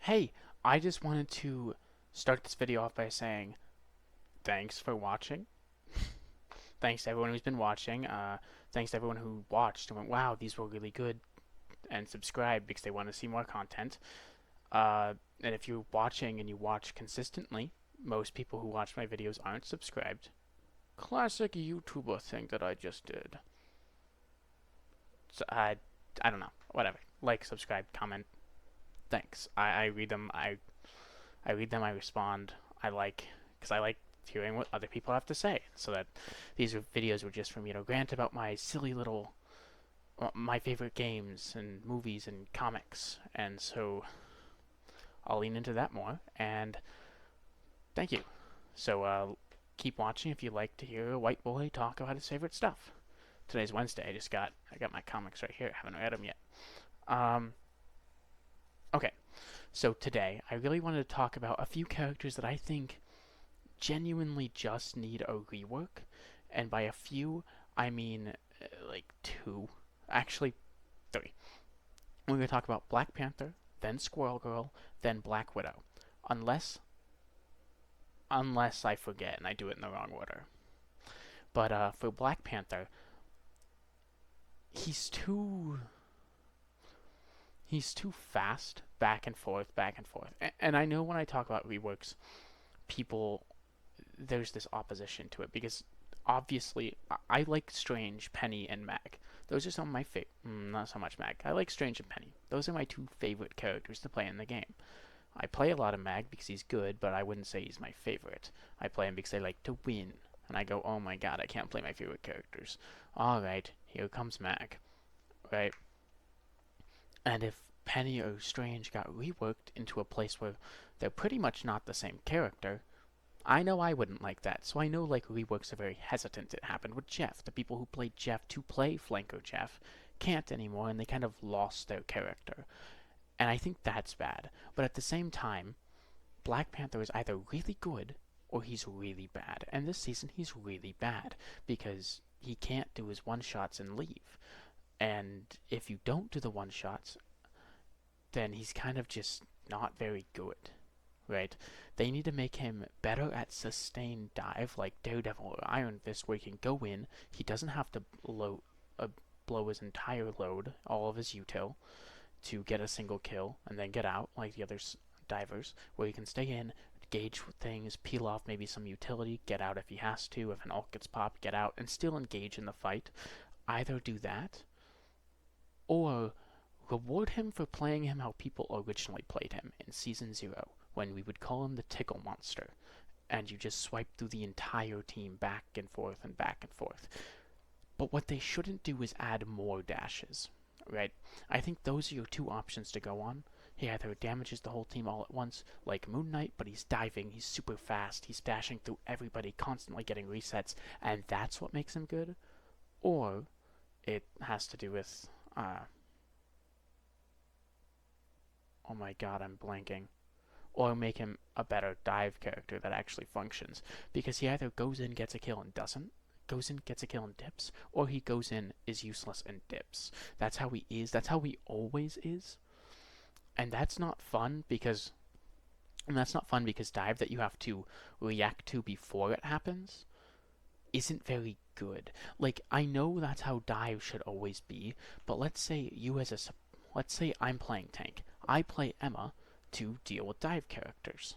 Hey, I just wanted to start this video off by saying thanks for watching. Thanks to everyone who's been watching. Thanks to everyone who watched and went, wow, these were really good, and subscribed because they want to see more content. And if you're watching and you watch consistently, most people who watch my videos aren't subscribed. Classic YouTuber thing that I just did. So, I don't know. Whatever. Like, subscribe, comment. Thanks. I read them. I read them, I respond, because I like hearing what other people have to say, so that these videos were just for me to rant about my silly little, my favorite games and movies and comics, and so I'll lean into that more, and thank you. So, keep watching if you like to hear a white boy talk about his favorite stuff. Today's Wednesday, I got my comics right here, I haven't read them yet. Okay, so today, I really wanted to talk about a few characters that I think genuinely just need a rework, and by a few, I mean like two, actually three. We're going to talk about Black Panther, then Squirrel Girl, then Black Widow, unless I forget and I do it in the wrong order. But for Black Panther, he's too he's too fast, back and forth, back and forth. And I know when I talk about reworks, people there's this opposition to it because obviously I like Strange, Penny, and Mag. Those are some of my favorite. Not so much Mag. I like Strange and Penny. Those are my two favorite characters to play in the game. I play a lot of Mag because he's good, but I wouldn't say he's my favorite. I play him because I like to win. And I go, oh my god, I can't play my favorite characters. Alright, here comes Mag. Right? And if Penny or Strange got reworked into a place where they're pretty much not the same character, I know I wouldn't like that, so I know like reworks are very hesitant. It happened with Jeff. The people who played Jeff to play Flanker Jeff can't anymore, and they kind of lost their character. And I think that's bad. But at the same time, Black Panther is either really good or he's really bad. And this season he's really bad because he can't do his one-shots and leave. And if you don't do the one-shots, then he's kind of just not very good. Right? They need to make him better at sustained dive, like Daredevil or Iron Fist, where he can go in. He doesn't have to blow his entire load, all of his util, to get a single kill and then get out, like the other divers, where he can stay in, gauge things, peel off maybe some utility, get out if he has to. If an ult gets popped, get out, and still engage in the fight. Either do that, or reward him for playing him how people originally played him in Season 0, when we would call him the Tickle Monster, and you just swipe through the entire team back and forth and back and forth. But what they shouldn't do is add more dashes, right? I think those are your two options to go on. He either damages the whole team all at once, like Moon Knight, but he's diving, he's super fast, he's dashing through everybody, constantly getting resets, and that's what makes him good. Or it has to do with, oh my god, I'm blanking. Or make him a better dive character that actually functions. Because he either goes in, gets a kill, and doesn't, goes in, gets a kill, and dips, or he goes in, is useless, and dips. That's how he is. That's how he always is. And that's not fun because dive that you have to react to before it happens isn't very good. Like, I know that's how dive should always be, but let's say let's say I'm playing tank. I play Emma to deal with dive characters.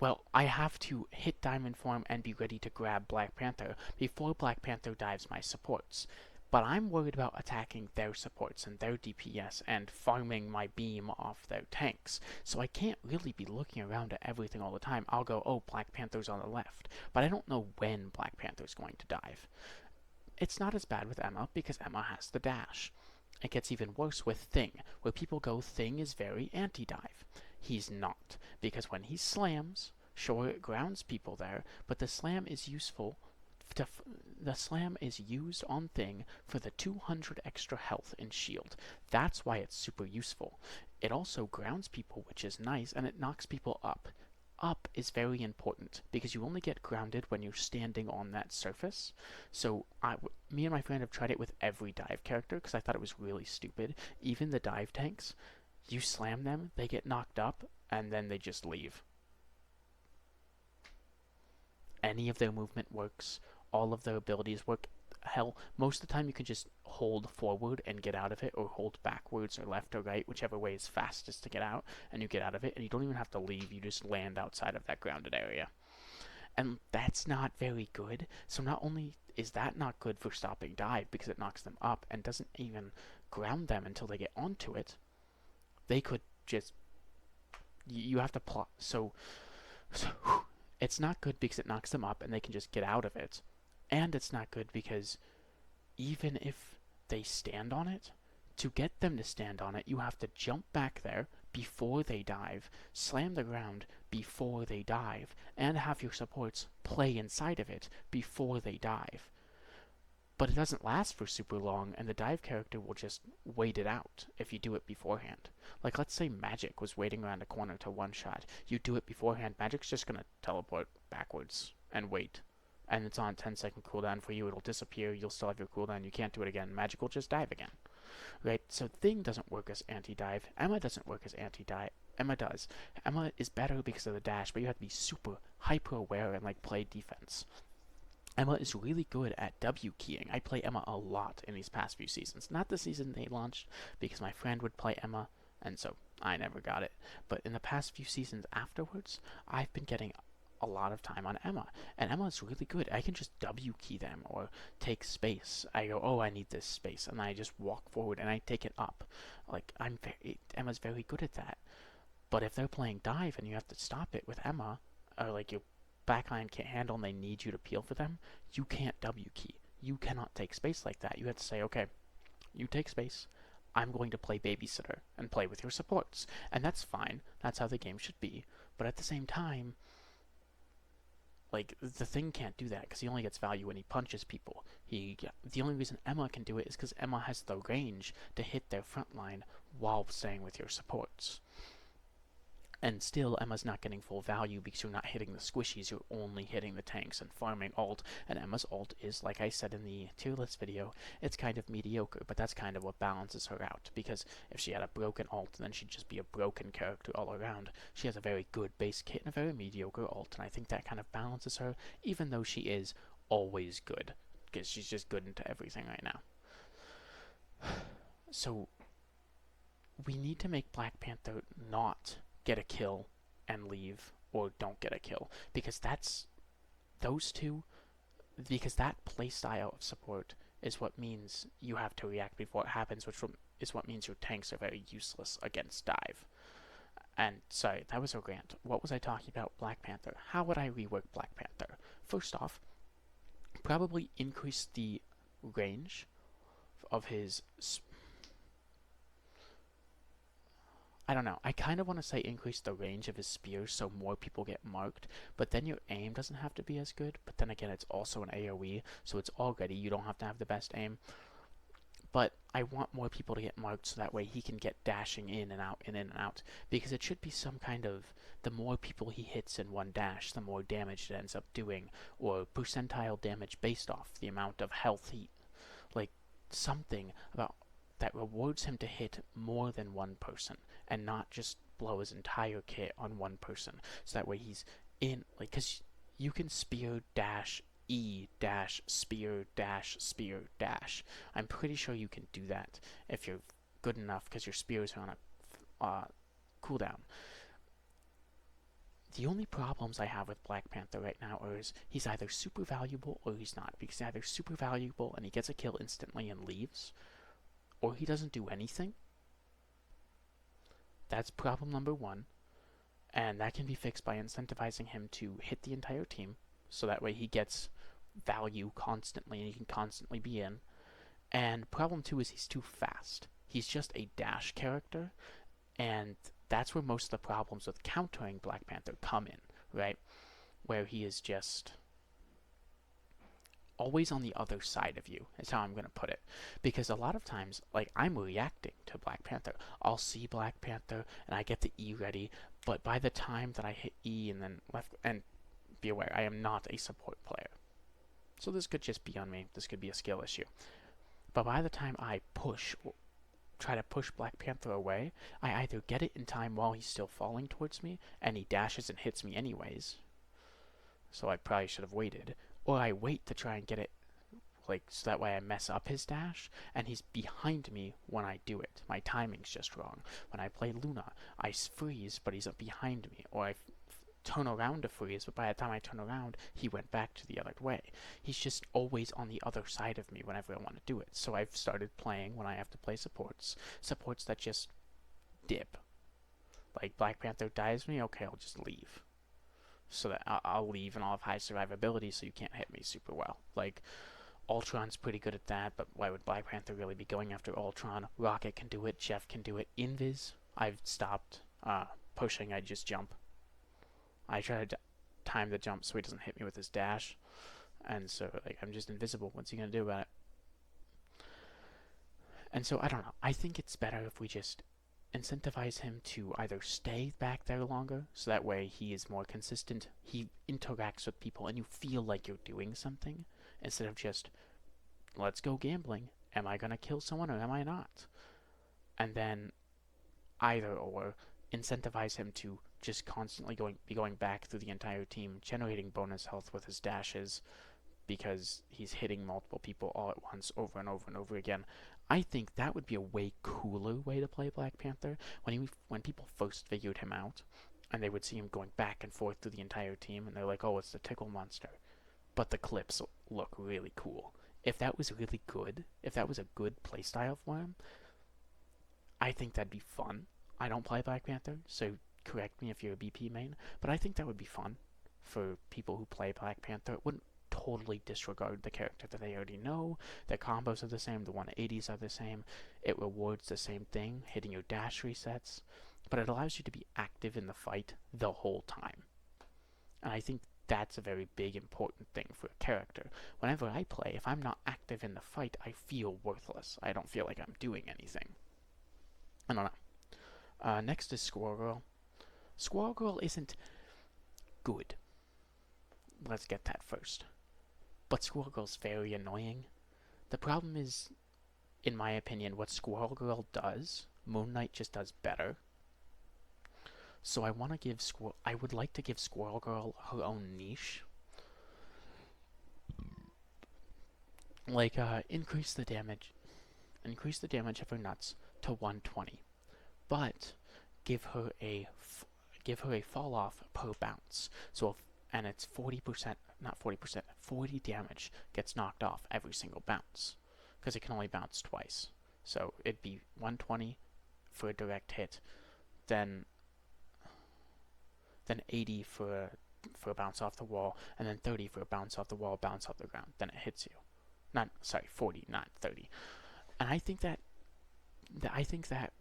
Well, I have to hit Diamond Form and be ready to grab Black Panther before Black Panther dives my supports. But I'm worried about attacking their supports and their DPS and farming my beam off their tanks. So I can't really be looking around at everything all the time. I'll go, oh, Black Panther's on the left. But I don't know when Black Panther's going to dive. It's not as bad with Emma because Emma has the dash. It gets even worse with Thing, where people go, Thing is very anti-dive. He's not, because when he slams, sure it grounds people there, but the slam is used on Thing for the 200 extra health and shield. That's why it's super useful. It also grounds people, which is nice, and it knocks people up. Up is very important because you only get grounded when you're standing on that surface. So me and my friend have tried it with every dive character because I thought it was really stupid. Even the dive tanks, You slam them, they get knocked up, and then they just leave. Any of their movement works, all of their abilities work. Hell, most of the time you can just hold forward and get out of it, or hold backwards or left or right, whichever way is fastest to get out, and you get out of it, and you don't even have to leave, you just land outside of that grounded area. And that's not very good. So not only is that not good for stopping dive because it knocks them up and doesn't even ground them until they get onto it, they could just, you have to plot. So it's not good because it knocks them up and they can just get out of it. And it's not good because even if they stand on it, to get them to stand on it, you have to jump back there before they dive, slam the ground before they dive, and have your supports play inside of it before they dive. But it doesn't last for super long, and the dive character will just wait it out if you do it beforehand. Like, let's say Magic was waiting around a corner to one-shot. You do it beforehand, Magic's just going to teleport backwards and wait. And it's on a 10-second cooldown for you, it'll disappear, you'll still have your cooldown, you can't do it again. Magic will just dive again. Right? So Thing doesn't work as anti-dive. Emma doesn't work as anti-dive. Emma does. Emma is better because of the dash, but you have to be super hyper-aware and, like, play defense. Emma is really good at W keying. I play Emma a lot in these past few seasons. Not the season they launched, because my friend would play Emma, and so I never got it. But in the past few seasons afterwards, I've been getting a lot of time on Emma, and Emma is really good. I can just W key them or take space. I go, oh, I need this space, and I just walk forward and I take it up. Like, Emma's very good at that. But if they're playing dive and you have to stop it with Emma, or like your backline can't handle and they need you to peel for them, you can't W key. You cannot take space like that. You have to say, okay, you take space. I'm going to play babysitter and play with your supports. And that's fine. That's how the game should be. But at the same time, like, the Thing can't do that because he only gets value when he punches people. The only reason Emma can do it is because Emma has the range to hit their front line while staying with your supports. And still, Emma's not getting full value because you're not hitting the squishies, you're only hitting the tanks and farming ult. And Emma's ult is, like I said in the tier list video, it's kind of mediocre, but that's kind of what balances her out. Because if she had a broken ult, then she'd just be a broken character all around. She has a very good base kit and a very mediocre ult, and I think that kind of balances her, even though she is always good. Because she's just good into everything right now. So, we need to make Black Panther not get a kill and leave, or don't get a kill, because that's those two, because that playstyle of support is what means you have to react before it happens, which is what means your tanks are very useless against dive. And sorry, that was a rant. What was I talking about? Black Panther. How would I rework Black Panther? First off, probably increase the range of his I don't know. I kind of want to say increase the range of his spears so more people get marked, but then your aim doesn't have to be as good. But then again, it's also an AoE, so it's already, you don't have to have the best aim. But I want more people to get marked so that way he can get dashing in and out and in and out. Because it should be some kind of, the more people he hits in one dash, the more damage it ends up doing, or percentile damage based off the amount of health he, like, something about that rewards him to hit more than one person and not just blow his entire kit on one person. So that way he's in, like, because you can spear dash E dash spear dash spear dash. I'm pretty sure you can do that if you're good enough because your spears are on a cooldown. The only problems I have with Black Panther right now is he's either super valuable or he's not. Because he's either super valuable and he gets a kill instantly and leaves, or he doesn't do anything. That's problem number one, and that can be fixed by incentivizing him to hit the entire team, so that way he gets value constantly and he can constantly be in. And problem two is he's too fast. He's just a dash character, and that's where most of the problems with countering Black Panther come in, right? Where he is just always on the other side of you, is how I'm going to put it. Because a lot of times, like, I'm reacting to Black Panther. I'll see Black Panther, and I get the E ready, but by the time that I hit E and then left, and be aware, I am not a support player. So this could just be on me. This could be a skill issue. But by the time I push try to push Black Panther away, I either get it in time while he's still falling towards me, and he dashes and hits me anyways, so I probably should have waited, or I wait to try and get it, like, so that way I mess up his dash, and he's behind me when I do it. My timing's just wrong. When I play Luna, I freeze, but he's up behind me, or I turn around to freeze, but by the time I turn around, he went back to the other way. He's just always on the other side of me whenever I want to do it. So I've started playing, when I have to play supports that just dip. Like, Black Panther dies me, okay, I'll just leave. So that I'll leave and I'll have high survivability so you can't hit me super well. Like, Ultron's pretty good at that, but why would Black Panther really be going after Ultron? Rocket can do it, Jeff can do it. Invis, I've stopped pushing, I just jump. I try to time the jump so he doesn't hit me with his dash, and so like I'm just invisible. What's he gonna do about it? And so I don't know. I think it's better if we just incentivize him to either stay back there longer, so that way he is more consistent, he interacts with people, and you feel like you're doing something, instead of just, let's go gambling. Am I gonna kill someone or am I not? And then either or incentivize him to just constantly be going back through the entire team, generating bonus health with his dashes, because he's hitting multiple people all at once over and over and over again. I think that would be a way cooler way to play Black Panther. When people first figured him out, and they would see him going back and forth through the entire team, and they're like, oh, it's the tickle monster. But the clips look really cool. If that was really good, if that was a good playstyle for him, I think that'd be fun. I don't play Black Panther, so correct me if you're a BP main, but I think that would be fun for people who play Black Panther. It wouldn't totally disregard the character that they already know. The combos are the same, the 180s are the same. It rewards the same thing, hitting your dash resets, but it allows you to be active in the fight the whole time. And I think that's a very big, important thing for a character. Whenever I play, if I'm not active in the fight, I feel worthless. I don't feel like I'm doing anything. I don't know. Next is Squirrel Girl. Squirrel Girl isn't good. Let's get that first. But Squirrel Girl's very annoying. The problem is, in my opinion, what Squirrel Girl does, Moon Knight just does better. So I would like to give Squirrel Girl her own niche. Like, increase the damage of her nuts to 120, but give her a fall off per bounce. And it's 40%, not 40%, 40 damage gets knocked off every single bounce, because it can only bounce twice. So it'd be 120 for a direct hit, then 80 for a bounce off the wall, and then 30 for a bounce off the wall, bounce off the ground. Then it hits you. 40, not 30. And I think that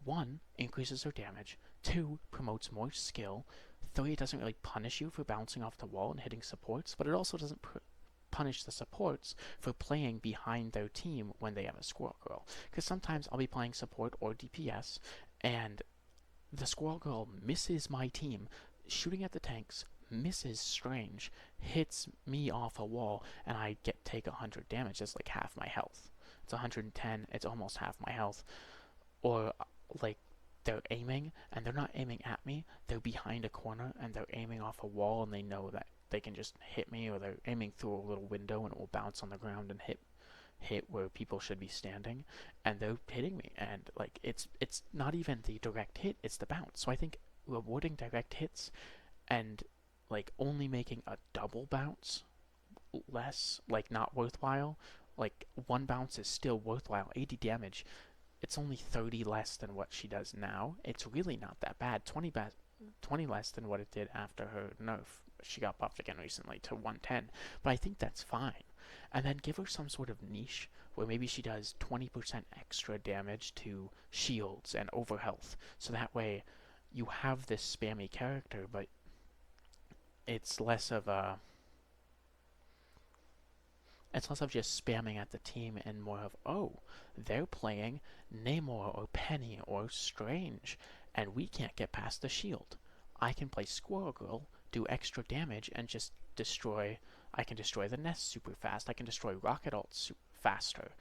one, increases her damage, two, promotes more skill, three, it doesn't really punish you for bouncing off the wall and hitting supports, but it also doesn't punish the supports for playing behind their team when they have a Squirrel Girl. Because sometimes I'll be playing support or DPS, and the Squirrel Girl misses my team, shooting at the tanks, misses Strange, hits me off a wall, and I take 100 damage. That's like half my health. It's 110, it's almost half my health. Or, like, they're aiming, and they're not aiming at me, they're behind a corner, and they're aiming off a wall, and they know that they can just hit me, or they're aiming through a little window, and it will bounce on the ground and hit where people should be standing, and they're hitting me, and, like, it's not even the direct hit, it's the bounce. So I think rewarding direct hits and, like, only making a double bounce less, like, not worthwhile. Like, one bounce is still worthwhile. 80 damage, it's only 30 less than what she does now. It's really not that bad. 20 less than what it did after her nerf. She got buffed again recently to 110, but I think that's fine. And then give her some sort of niche where maybe she does 20% extra damage to shields and overhealth, so that way you have this spammy character, but it's less of just spamming at the team and more of, oh, they're playing Namor or Penny or Strange, and we can't get past the shield. I can play Squirrel Girl, do extra damage, and just I can destroy the nest super fast. I can destroy rocket ult faster.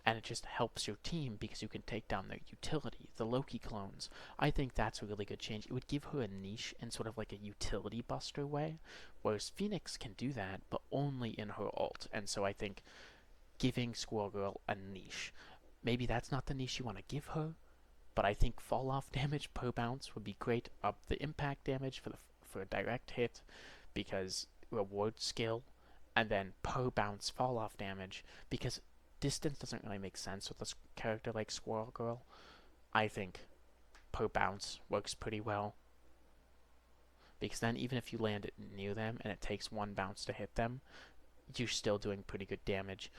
And it just helps your team because you can take down their utility, the Loki clones. I think that's a really good change. It would give her a niche in sort of like a utility buster way, whereas Phoenix can do that, but only in her ult. And so I think giving Squirrel Girl a niche, maybe that's not the niche you want to give her, but I think fall off damage per bounce would be great. Up the impact damage for a direct hit, because reward skill, and then per bounce fall off damage, because distance doesn't really make sense with a character like Squirrel Girl. I think per bounce works pretty well, because then even if you land it near them and it takes one bounce to hit them, you're still doing pretty good damage.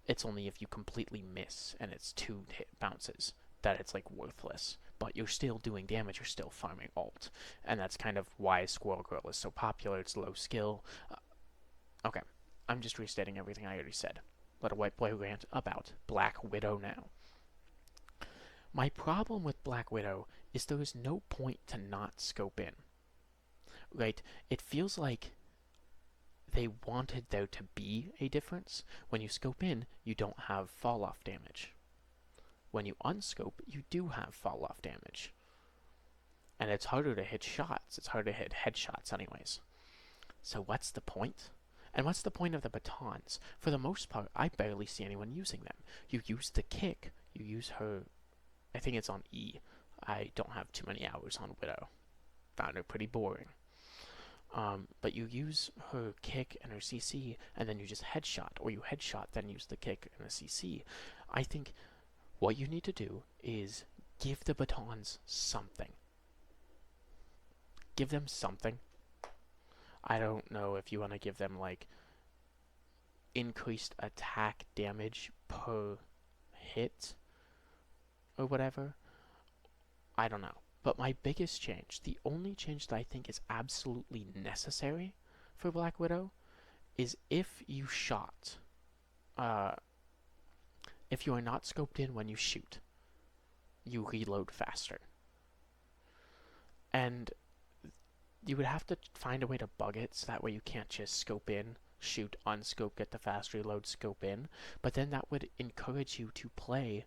It's only if you completely miss and it's 2 hit bounces that it's like worthless, but you're still doing damage, you're still farming ult, and that's kind of why Squirrel Girl is so popular. It's low skill. Okay, I'm just restating everything I already said. Let a white boy rant about Black Widow now. My problem with Black Widow is there is no point to not scope in. Right? It feels like they wanted there to be a difference. When you scope in, you don't have fall off damage. When you unscope, you do have fall off damage. And it's harder to hit shots. It's harder to hit headshots anyways. So what's the point? And what's the point of the batons? For the most part, I barely see anyone using them. You use the kick. You use her... I think it's on E. I don't have too many hours on Widow. Found her pretty boring. But you use her kick and her CC, and then you just headshot. Or you headshot, then use the kick and the CC. I think what you need to do is give the batons something. Give them something. I don't know if you want to give them, like, increased attack damage per hit or whatever. I don't know. But my biggest change, the only change that I think is absolutely necessary for Black Widow, is if you shot, if you are not scoped in when you shoot, you reload faster. And you would have to find a way to bug it so that way you can't just scope in, shoot, unscope, get the fast reload, scope in. But then that would encourage you to play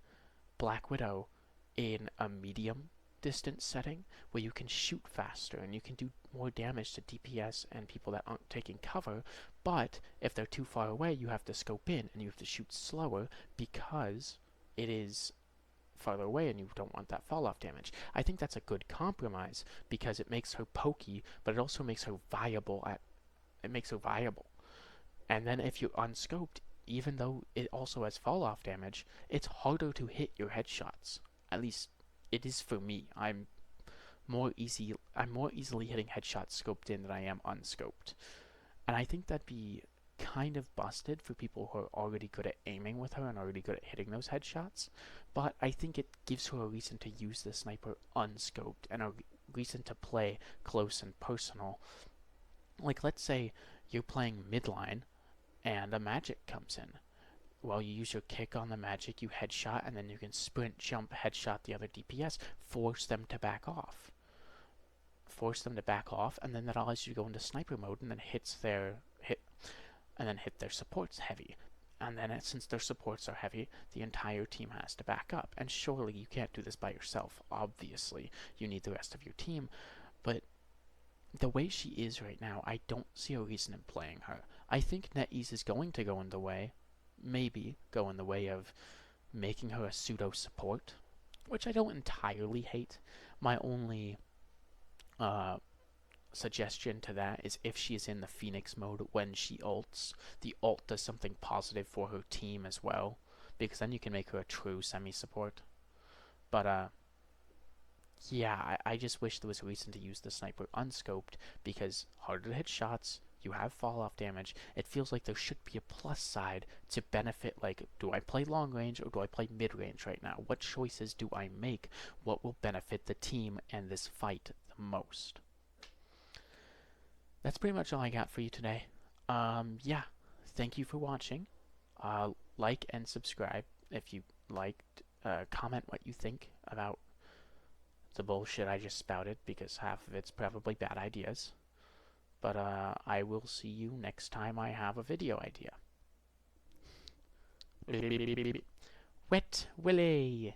Black Widow in a medium distance setting where you can shoot faster and you can do more damage to DPS and people that aren't taking cover. But if they're too far away, you have to scope in and you have to shoot slower because it is farther away and you don't want that fall off damage. I think that's a good compromise because it makes her pokey, but it also makes her viable And then if you're unscoped, even though it also has fall off damage, it's harder to hit your headshots. At least it is for me. I'm more easily hitting headshots scoped in than I am unscoped. And I think that'd be kind of busted for people who are already good at aiming with her and already good at hitting those headshots. But I think it gives her a reason to use the sniper unscoped and a reason to play close and personal. Like, let's say you're playing midline and a magic comes in. Well, you use your kick on the magic, you headshot, and then you can sprint, jump, headshot the other DPS, force them to back off. And then that allows you to go into sniper mode and then hit their supports heavy. And then since their supports are heavy, the entire team has to back up. And surely you can't do this by yourself. Obviously, you need the rest of your team. But the way she is right now, I don't see a reason in playing her. I think NetEase is going to go in the way, maybe go in the way of making her a pseudo support, which I don't entirely hate. My only suggestion to that is if she is in the Phoenix mode when she ults, the ult does something positive for her team as well, because then you can make her a true semi-support. But yeah, I just wish there was a reason to use the sniper unscoped, because harder to hit shots, you have fall off damage. It feels like there should be a plus side to benefit, like, do I play long range or do I play mid range right now? What choices do I make? What will benefit the team and this fight the most? That's pretty much all I got for you today. Yeah, thank you for watching. Like and subscribe if you liked. Comment what you think about the bullshit I just spouted, because half of it's probably bad ideas. But I will see you next time I have a video idea. Wet Willy.